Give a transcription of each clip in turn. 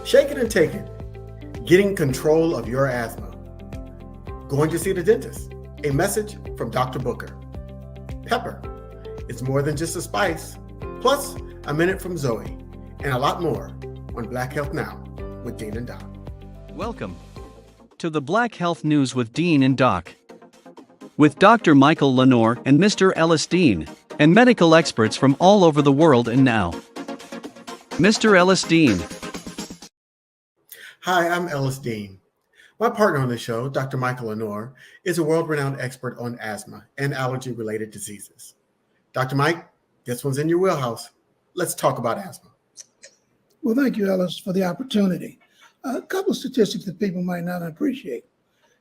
Shake it and take it. Getting control of your asthma. Going to see the dentist. A message from Dr. Booker. Pepper. It's more than just a spice. Plus, a minute from Zoe. And a lot more on Black Health Now with Dean and Doc. Welcome to the Black Health News with Dean and Doc. With Dr. Michael Lenore and Mr. Ellis Dean, and medical experts from all over the world and now. Mr. Ellis Dean. Hi, I'm Ellis Dean. My partner on the show, Dr. Michael Lenore, is a world-renowned expert on asthma and allergy-related diseases. Dr. Mike, this one's in your wheelhouse. Let's talk about asthma. Well, thank you, Ellis, for the opportunity. A couple of statistics that people might not appreciate.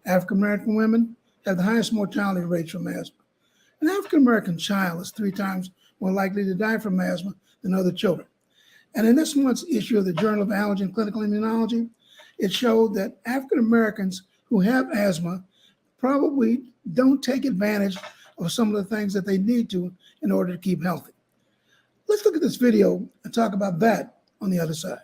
African American women have the highest mortality rates from asthma. An African American child is 3 times more likely to die from asthma than other children. And in this month's issue of the Journal of Allergy and Clinical Immunology, it showed that African Americans who have asthma probably don't take advantage of some of the things that they need to in order to keep healthy. Let's look at this video and talk about that on the other side.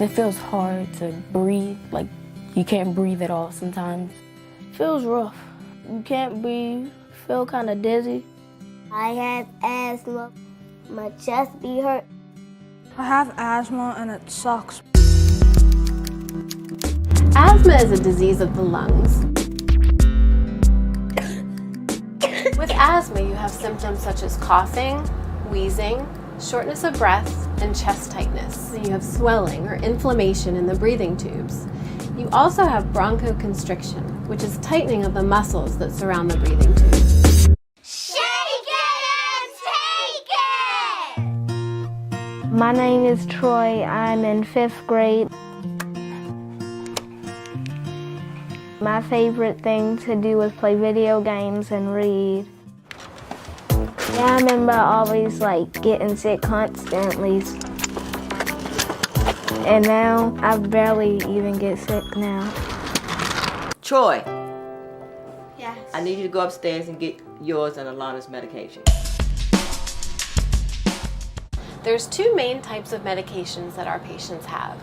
It feels hard to breathe, like you can't breathe at all sometimes. Feels rough. You can't breathe, feel kind of dizzy. I have asthma. My chest be hurt. I have asthma and it sucks. Asthma is a disease of the lungs. With asthma, you have symptoms such as coughing, wheezing, shortness of breath, and chest tightness. You have swelling or inflammation in the breathing tubes. You also have bronchoconstriction, which is tightening of the muscles that surround the breathing tubes. Shake it and take it! My name is Troy. I'm in 5th grade. My favorite thing to do is play video games and read. Yeah, I remember always getting sick constantly. And now I barely even get sick now. Troy. Yes. I need you to go upstairs and get yours and Alana's medication. There's 2 main types of medications that our patients have.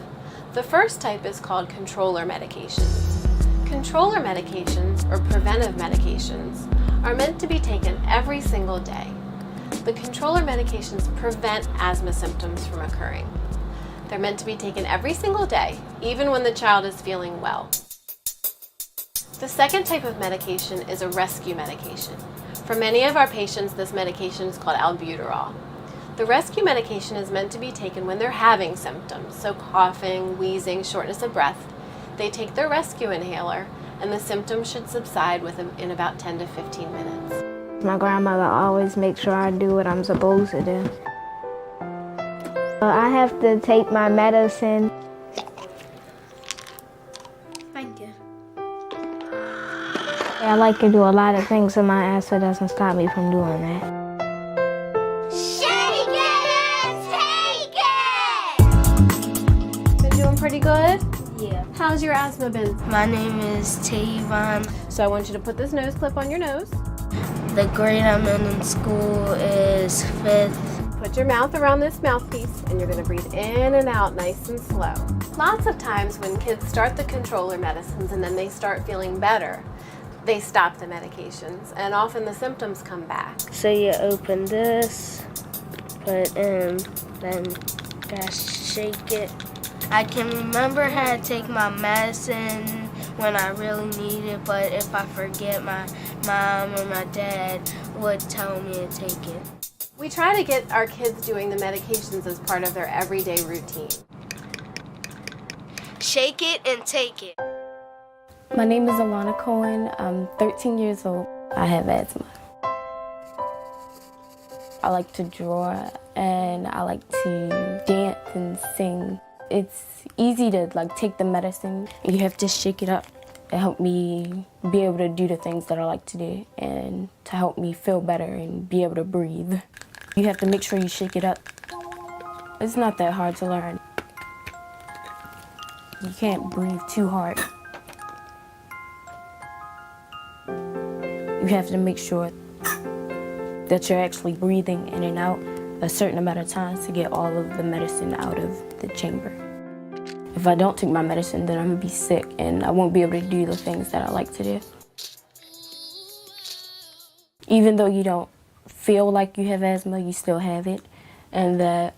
The first type is called controller medications. Controller medications, or preventive medications, are meant to be taken every single day. The controller medications prevent asthma symptoms from occurring. They're meant to be taken every single day, even when the child is feeling well. The second type of medication is a rescue medication. For many of our patients, this medication is called albuterol. The rescue medication is meant to be taken when they're having symptoms, so coughing, wheezing, shortness of breath. They take their rescue inhaler, and the symptoms should subside in about 10 to 15 minutes. My grandmother always makes sure I do what I'm supposed to do. I have to take my medicine. Thank you. I like to do a lot of things, so my asthma doesn't stop me from doing that. Shake it and take it! Been doing pretty good? Yeah. How's your asthma been? My name is Tavon. So I want you to put this nose clip on your nose. The grade I'm in school is 5th. Put your mouth around this mouthpiece and you're going to breathe in and out nice and slow. Lots of times when kids start the controller medicines and then they start feeling better, they stop the medications and often the symptoms come back. So you open this, put in, then just shake it. I can remember how to take my medicine when I really need it, but if I forget, my mom or my dad would tell me to take it. We try to get our kids doing the medications as part of their everyday routine. Shake it and take it. My name is Alana Cohen. I'm 13 years old. I have asthma. I like to draw and I like to dance and sing. It's easy to take the medicine. You have to shake it up. It helped me be able to do the things that I like to do and to help me feel better and be able to breathe. You have to make sure you shake it up. It's not that hard to learn. You can't breathe too hard. have to make sure that you're actually breathing in and out a certain amount of times to get all of the medicine out of the chamber. If I don't take my medicine, then I'm gonna be sick and I won't be able to do the things that I like to do. Even though you don't feel like you have asthma, you still have it, and that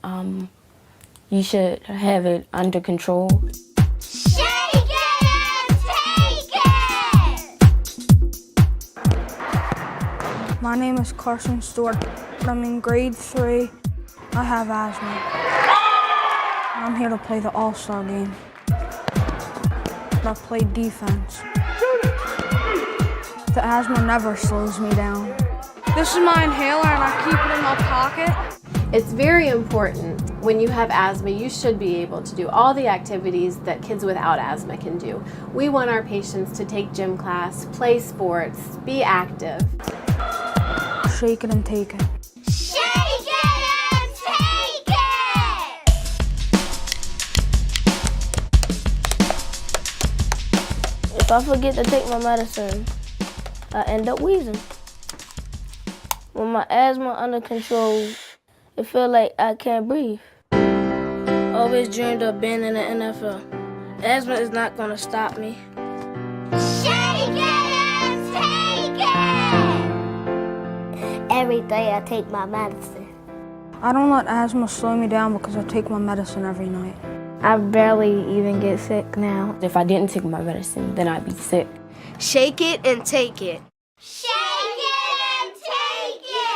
you should have it under control. Shake it and take it! My name is Carson Stewart. I'm in grade 3. I have asthma. I'm here to play the All-Star game. I play defense. The asthma never slows me down. This is my inhaler and I keep it in my pocket. It's very important when you have asthma, you should be able to do all the activities that kids without asthma can do. We want our patients to take gym class, play sports, be active. Shake it and take it. Shake it and take it! If I forget to take my medicine, I end up wheezing. When my asthma under control, it feels like I can't breathe. Always dreamed of being in the NFL. Asthma is not gonna stop me. Shake it and take it! Every day I take my medicine. I don't let asthma slow me down because I take my medicine every night. I barely even get sick now. If I didn't take my medicine, then I'd be sick. Shake it and take it. Shake it and take it!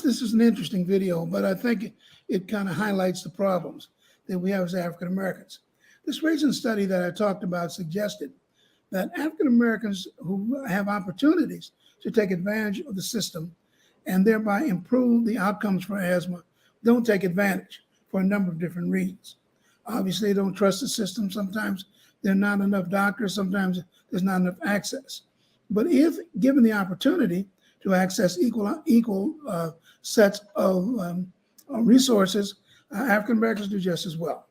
This is an interesting video, but I think it kind of highlights the problems that we have as African Americans. This recent study that I talked about suggested that African Americans who have opportunities to take advantage of the system and thereby improve the outcomes for asthma don't take advantage for a number of different reasons. Obviously, they don't trust the system. Sometimes there are not enough doctors. Sometimes there's not enough access. But if given the opportunity to access equal sets of resources, African Americans do just as well.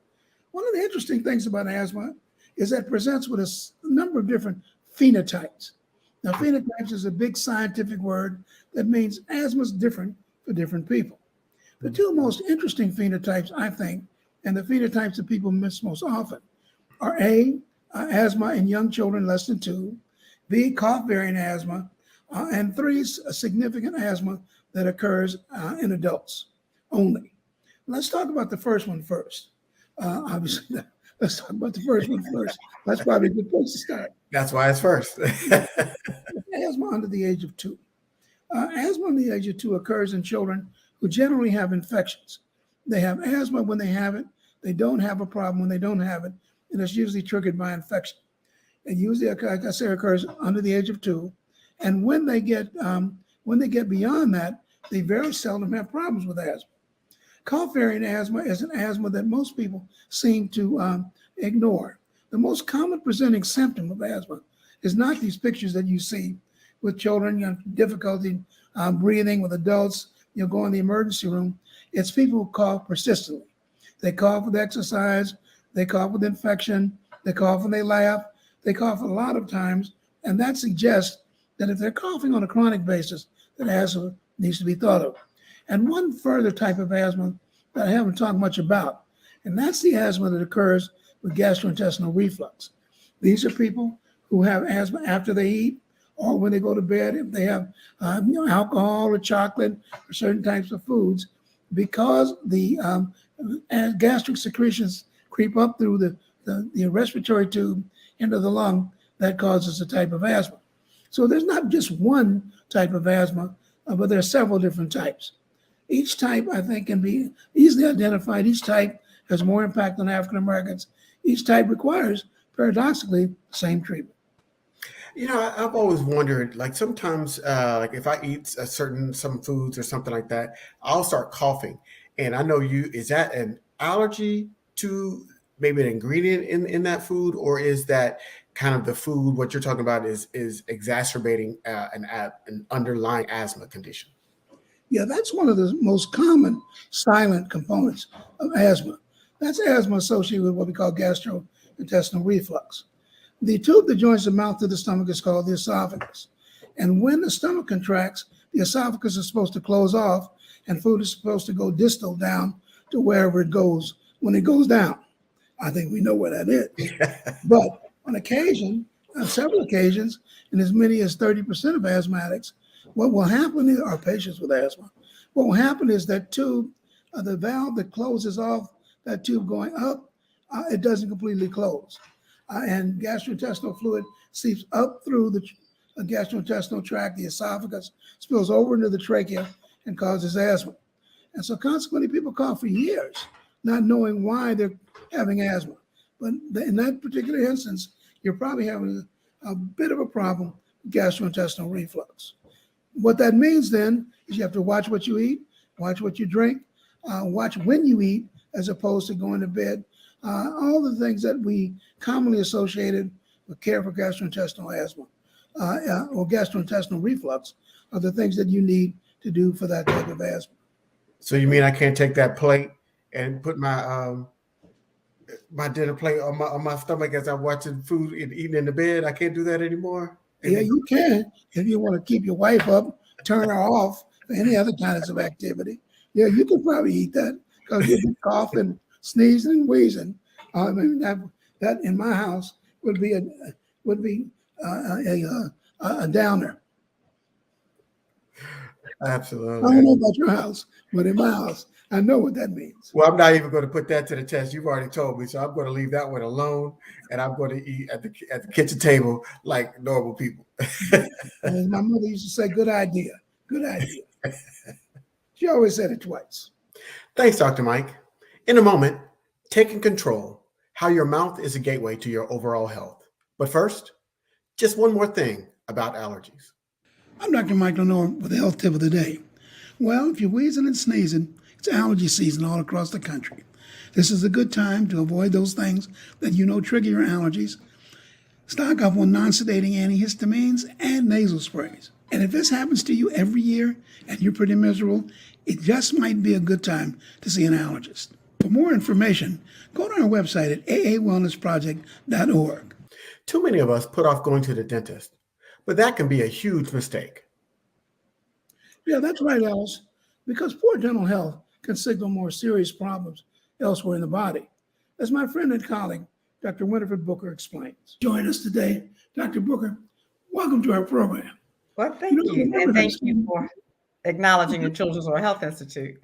One of the interesting things about asthma is that it presents with a number of different phenotypes. Now, phenotypes is a big scientific word that means asthma is different for different people. The two most interesting phenotypes, I think, and the phenotypes that people miss most often are A, asthma in young children less than 2, B, cough variant asthma, and 3, significant asthma that occurs in adults only. Let's talk about the first one first. Obviously, let's talk about the first one first. That's probably a good place to start. That's why it's first. Asthma under the age of 2. Asthma under the age of 2 occurs in children who generally have infections. They have asthma when they have it. They don't have a problem when they don't have it, and it's usually triggered by infection. It usually, like I say, occurs under the age of 2. And when they get beyond that, they very seldom have problems with asthma. Cough variant asthma is an asthma that most people seem to ignore. The most common presenting symptom of asthma is not these pictures that you see with children, difficulty breathing, with adults, go in the emergency room. It's people who cough persistently. They cough with exercise, they cough with infection, they cough when they laugh, they cough a lot of times, and that suggests that if they're coughing on a chronic basis, that asthma needs to be thought of. And one further type of asthma that I haven't talked much about, and that's the asthma that occurs with gastrointestinal reflux. These are people who have asthma after they eat or when they go to bed, if they have alcohol or chocolate or certain types of foods, because the gastric secretions creep up through the respiratory tube into the lung, that causes a type of asthma. So there's not just one type of asthma, but there are several different types. Each type, I think, can be easily identified. Each type has more impact on African Americans. Each type requires paradoxically, same treatment. I've always wondered, like sometimes, like if I eat some foods or something like that, I'll start coughing. And I know is that an allergy to maybe an ingredient in that food, or is that kind of the food, what you're talking about is exacerbating an underlying asthma condition? Yeah, that's one of the most common silent components of asthma. That's asthma associated with what we call gastrointestinal reflux. The tube that joins the mouth to the stomach is called the esophagus. And when the stomach contracts, the esophagus is supposed to close off and food is supposed to go distal down to wherever it goes when it goes down. I think we know where that is. But on occasion, on several occasions, and as many as 30% of asthmatics, what will happen is, our patients with asthma, what will happen is that tube, the valve that closes off that tube going up, it doesn't completely close. And gastrointestinal fluid seeps up through the gastrointestinal tract, the esophagus, spills over into the trachea and causes asthma. And so consequently, people cough for years, not knowing why they're having asthma. But in that particular instance, you're probably having a bit of a problem with gastrointestinal reflux. What that means then is you have to watch what you eat, watch what you drink, watch when you eat, as opposed to going to bed. All the things that we commonly associated with care for gastrointestinal asthma or gastrointestinal reflux are the things that you need to do for that type of asthma. So you mean I can't take that plate and put my dinner plate on my stomach as I'm watching food and eating in the bed? I can't do that anymore? Yeah, you can. If you want to keep your wife up, turn her off for any other kinds of activity. Yeah, you could probably eat that because you'll be coughing, sneezing, and wheezing. I mean, that in my house would be a downer. Absolutely. I don't know about your house, but in my house, I know what that means. Well, I'm not even going to put that to the test. You've already told me, so I'm going to leave that one alone, and I'm going to eat at the kitchen table like normal people. As my mother used to say, good idea, good idea. She always said it twice. Thanks, Dr. Mike. In a moment, taking control, how your mouth is a gateway to your overall health. But first, just one more thing about allergies. I'm Dr. Mike Lenore with the health tip of the day. Well, if you're wheezing and sneezing, it's allergy season all across the country. This is a good time to avoid those things that you know trigger your allergies. Stock up on non-sedating antihistamines and nasal sprays. And if this happens to you every year and you're pretty miserable, it just might be a good time to see an allergist. For more information, go to our website at aawellnessproject.org. Too many of us put off going to the dentist, but that can be a huge mistake. Yeah, that's right, Alice. Because poor dental health can signal more serious problems elsewhere in the body. As my friend and colleague, Dr. Winifred Booker explains. Join us today. Dr. Booker, welcome to our program. Well, thank you. And thank you for acknowledging the Children's Oral Health Institute.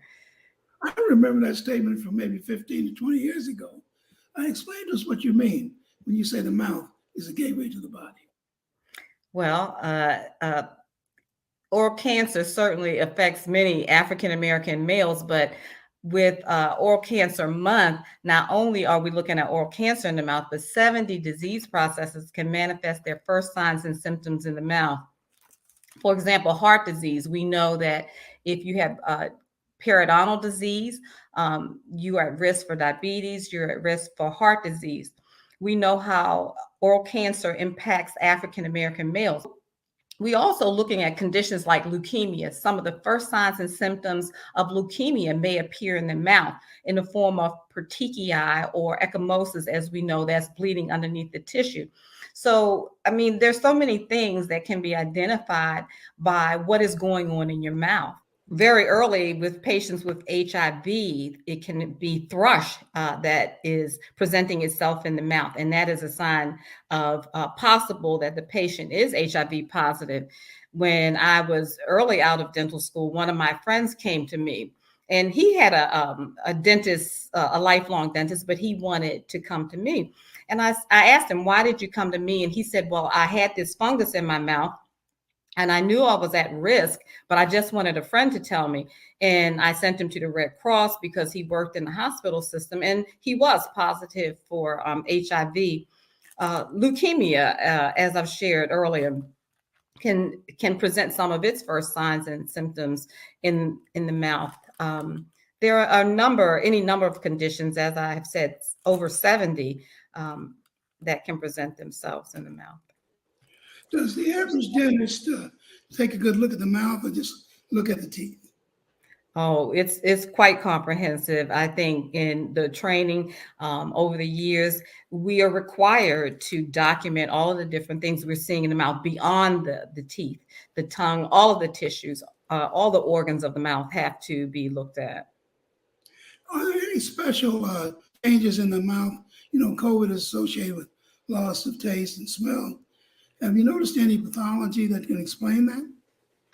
I remember that statement from maybe 15 to 20 years ago. Explain to us what you mean when you say the mouth is a gateway to the body. Well, oral cancer certainly affects many African-American males, but with Oral Cancer Month, not only are we looking at oral cancer in the mouth, but 70 disease processes can manifest their first signs and symptoms in the mouth. For example, heart disease. We know that if you have periodontal disease, you are at risk for diabetes, you're at risk for heart disease. We know how oral cancer impacts African-American males. We also looking at conditions like leukemia. Some of the first signs and symptoms of leukemia may appear in the mouth in the form of petechiae or ecchymosis, as we know, that's bleeding underneath the tissue. So, I mean, there's so many things that can be identified by what is going on in your mouth. Very early with patients with HIV, it can be thrush that is presenting itself in the mouth. And that is a sign of possible that the patient is HIV positive. When I was early out of dental school, one of my friends came to me and he had a dentist, a lifelong dentist, but he wanted to come to me. And I asked him, why did you come to me? And he said, well, I had this fungus in my mouth. And I knew I was at risk, but I just wanted a friend to tell me. And I sent him to the Red Cross because he worked in the hospital system and he was positive for HIV. Leukemia, as I've shared earlier, can present some of its first signs and symptoms in the mouth. There are any number of conditions, as I have said, over 70, that can present themselves in the mouth. Does the average dentist take a good look at the mouth or just look at the teeth? Oh, it's quite comprehensive. I think in the training over the years, we are required to document all of the different things we're seeing in the mouth beyond the teeth, the tongue, all of the tissues, all the organs of the mouth have to be looked at. Are there any special changes in the mouth? You know, COVID is associated with loss of taste and smell. Have you noticed any pathology that can explain that?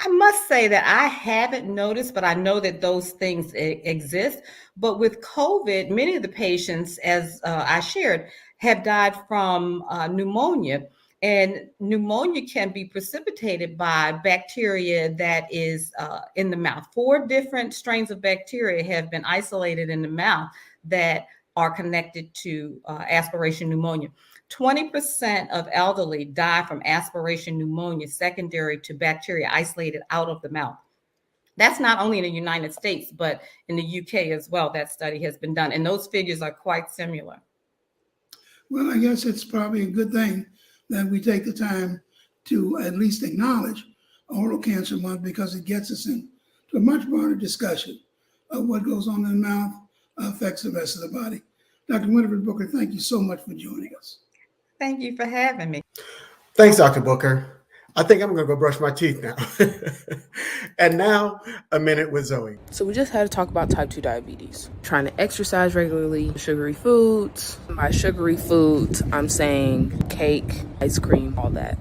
I must say that I haven't noticed, but I know that those things exist. But with COVID, many of the patients, as I shared, have died from pneumonia. And pneumonia can be precipitated by bacteria that is in the mouth. 4 different strains of bacteria have been isolated in the mouth that are connected to aspiration pneumonia. 20% of elderly die from aspiration pneumonia secondary to bacteria isolated out of the mouth. That's not only in the United States, but in the UK as well. That study has been done, and those figures are quite similar. Well, I guess it's probably a good thing that we take the time to at least acknowledge Oral Cancer Month, because it gets us into a much broader discussion of what goes on in the mouth affects the rest of the body. Dr. Winifred Booker, thank you so much for joining us. Thank you for having me. Thanks, Dr. Booker. I think I'm going to go brush my teeth now. And now, a minute with Zoe. So we just had to talk about type 2 diabetes. Trying to exercise regularly, sugary foods. By sugary foods, I'm saying cake, ice cream, all that.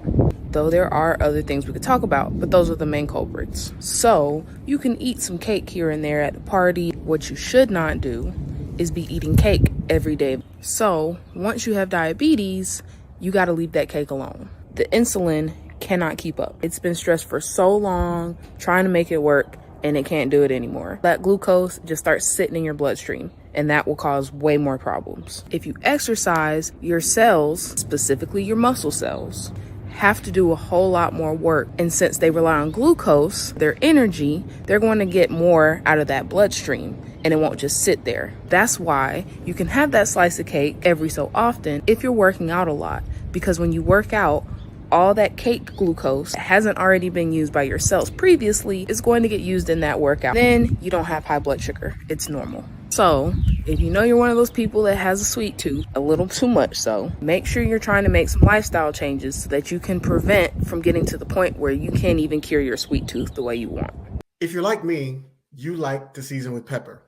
Though there are other things we could talk about, but those are the main culprits. So you can eat some cake here and there at the party. What you should not do is be eating cake every day. So once you have diabetes, you got to leave that cake alone. The insulin cannot keep up. It's been stressed for so long, trying to make it work, and it can't do it anymore. That glucose just starts sitting in your bloodstream, and that will cause way more problems. If you exercise, your cells, specifically your muscle cells, have to do a whole lot more work. And since they rely on glucose, their energy, they're going to get more out of that bloodstream, and it won't just sit there. That's why you can have that slice of cake every so often if you're working out a lot, because when you work out, all that cake glucose that hasn't already been used by your cells previously is going to get used in that workout. Then you don't have high blood sugar. It's normal. So if you know you're one of those people that has a sweet tooth, a little too much so, make sure you're trying to make some lifestyle changes so that you can prevent from getting to the point where you can't even cure your sweet tooth the way you want. If you're like me, you like to season with pepper.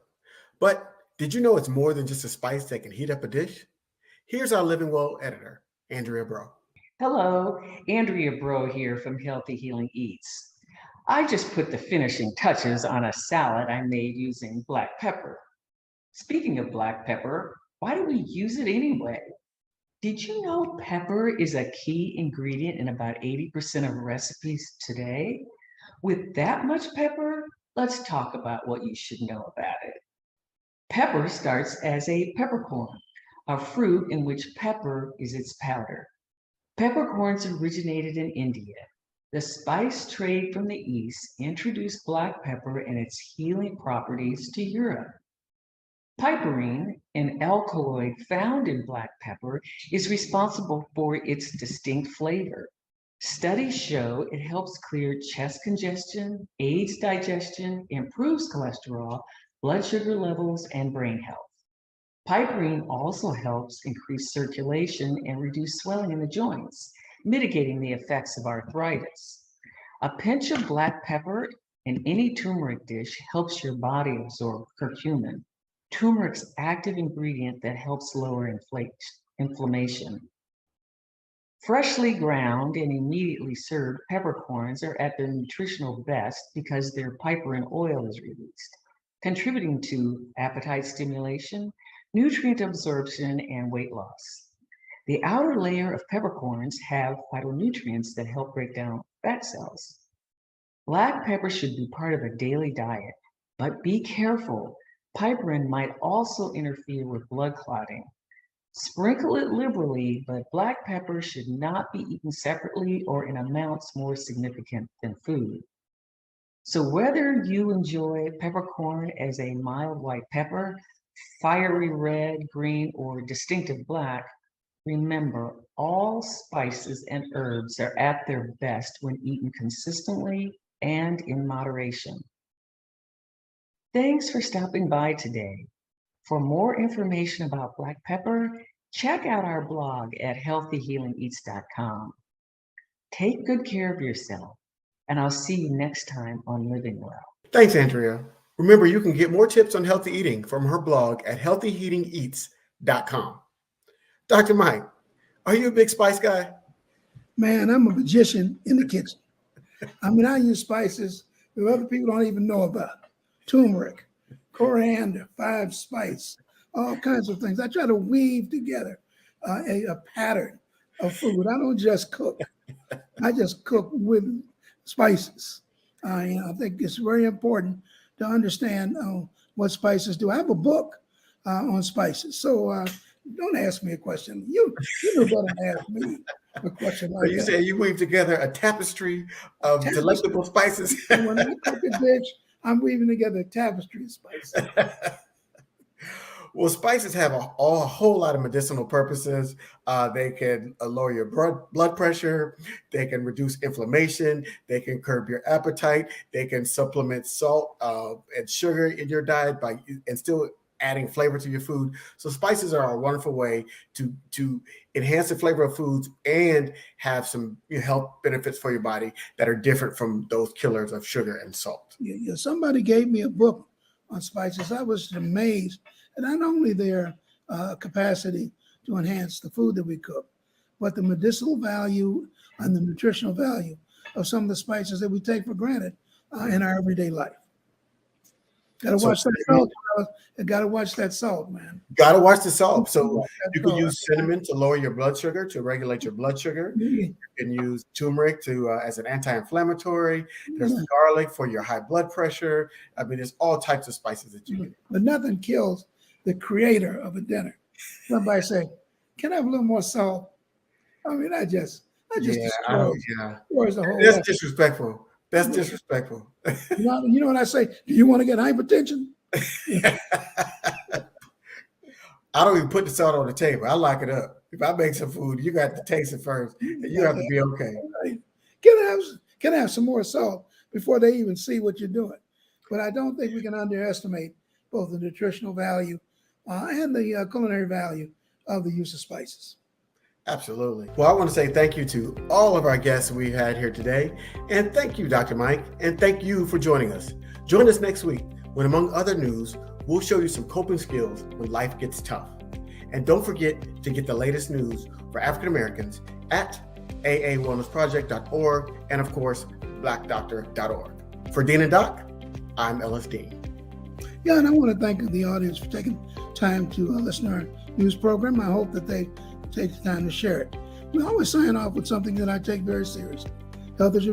But did you know it's more than just a spice that can heat up a dish? Here's our Living Well editor, Andrea Bro. Hello, Andrea Bro here from Healthy Healing Eats. I just put the finishing touches on a salad I made using black pepper. Speaking of black pepper, why do we use it anyway? Did you know pepper is a key ingredient in about 80% of recipes today? With that much pepper, let's talk about what you should know about it. Pepper starts as a peppercorn, a fruit in which pepper is its powder. Peppercorns originated in India. The spice trade from the East introduced black pepper and its healing properties to Europe. Piperine, an alkaloid found in black pepper, is responsible for its distinct flavor. Studies show it helps clear chest congestion, aids digestion, improves cholesterol, blood sugar levels, and brain health. Piperine also helps increase circulation and reduce swelling in the joints, mitigating the effects of arthritis. A pinch of black pepper in any turmeric dish helps your body absorb curcumin, turmeric's active ingredient that helps lower inflammation. Freshly ground and immediately served peppercorns are at their nutritional best because their piperine oil is released, contributing to appetite stimulation, nutrient absorption, and weight loss. The outer layer of peppercorns have phytonutrients that help break down fat cells. Black pepper should be part of a daily diet, but be careful. Piperine might also interfere with blood clotting. Sprinkle it liberally, but black pepper should not be eaten separately or in amounts more significant than food. So whether you enjoy peppercorn as a mild white pepper, fiery red, green, or distinctive black, remember all spices and herbs are at their best when eaten consistently and in moderation. Thanks for stopping by today. For more information about black pepper, check out our blog at healthyhealingeats.com. Take good care of yourself, and I'll see you next time on Living Well. Thanks, Andrea. Remember, you can get more tips on healthy eating from her blog at healthyhealingeats.com. Dr. Mike, are you a big spice guy? Man, I'm a magician in the kitchen. I mean, I use spices that other people don't even know about. Turmeric, coriander, 5 spice, all kinds of things. I try to weave together a pattern of food. I don't just cook. I just cook with spices. I think it's very important to understand what spices do. I have a book on spices. So don't ask me a question. You know better than ask me a question like But you that. say you weave together a tapestry of delectable spices. And when I cook a dish, I'm weaving together a tapestry of spices. Well, spices have a whole lot of medicinal purposes. They can lower your blood pressure. They can reduce inflammation. They can curb your appetite. They can supplement salt and sugar in your diet and still adding flavor to your food. So spices are a wonderful way to enhance the flavor of foods and have some health benefits for your body that are different from those killers of sugar and salt. Yeah, somebody gave me a book on spices. I was amazed at not only their capacity to enhance the food that we cook, but the medicinal value and the nutritional value of some of the spices that we take for granted in our everyday life. Got to watch that salt. Got to watch that salt, man. Got to watch the salt. So you can use cinnamon to lower your blood sugar, to regulate your blood sugar. You can use turmeric as an anti-inflammatory. There's garlic for your high blood pressure. I mean, there's all types of spices that you can. But nothing kills the creator of a dinner. Somebody say, "Can I have a little more salt?" I mean, I just destroys the whole. That's disrespectful. That's disrespectful. You know what I say? Do you want to get hypertension? I don't even put the salt on the table. I lock it up. If I make some food, you got to taste it first, and you have to be okay. Right. Can I have some more salt before they even see what you're doing? But I don't think we can underestimate both the nutritional value and the culinary value of the use of spices. Absolutely. Well, I want to say thank you to all of our guests we had here today. And thank you, Dr. Mike. And thank you for joining us. Join us next week when, among other news, we'll show you some coping skills when life gets tough. And don't forget to get the latest news for African Americans at aawellnessproject.org and, of course, blackdoctor.org. For Dean and Doc, I'm Ellis Dean. Yeah, and I want to thank the audience for taking time to listen to our news program. I hope that they take the time to share it. We always sign off with something that I take very seriously. Health is your